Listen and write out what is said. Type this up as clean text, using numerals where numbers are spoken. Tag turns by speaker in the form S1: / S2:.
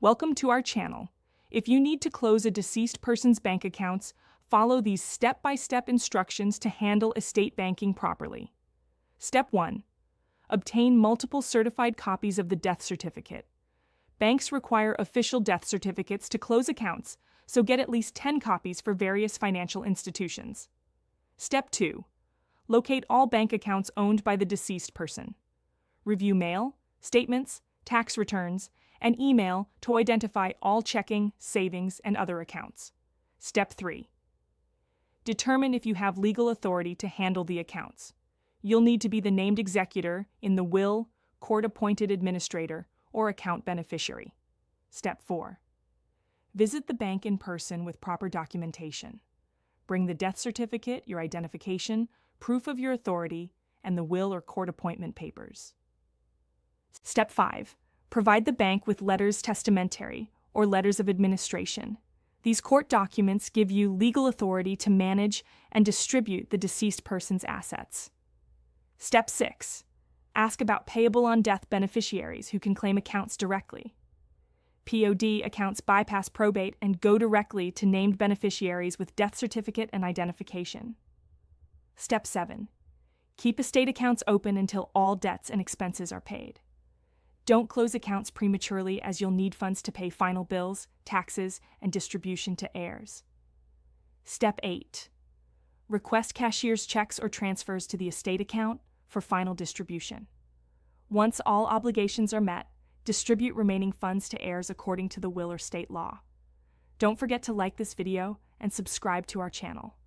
S1: Welcome to our channel. If you need to close a deceased person's bank accounts, follow these step-by-step instructions to handle estate banking properly. Step 1. Obtain multiple certified copies of the death certificate. Banks require official death certificates to close accounts, so get at least 10 copies for various financial institutions. Step 2. Locate all bank accounts owned by the deceased person. Review mail, statements, tax returns, and email to identify all checking, savings, and other accounts. Step 3. Determine if you have legal authority to handle the accounts. You'll need to be the named executor in the will, court-appointed administrator, or account beneficiary. Step 4. Visit the bank in person with proper documentation. Bring the death certificate, your identification, proof of your authority, and the will or court appointment papers. Step 5. Provide the bank with letters testamentary, or letters of administration. These court documents give you legal authority to manage and distribute the deceased person's assets. Step 6. Ask about payable on death beneficiaries who can claim accounts directly. POD accounts bypass probate and go directly to named beneficiaries with death certificate and identification. Step 7. Keep estate accounts open until all debts and expenses are paid. Don't close accounts prematurely, as you'll need funds to pay final bills, taxes, and distribution to heirs. Step 8. Request cashier's checks or transfers to the estate account for final distribution. Once all obligations are met, distribute remaining funds to heirs according to the will or state law. Don't forget to like this video and subscribe to our channel.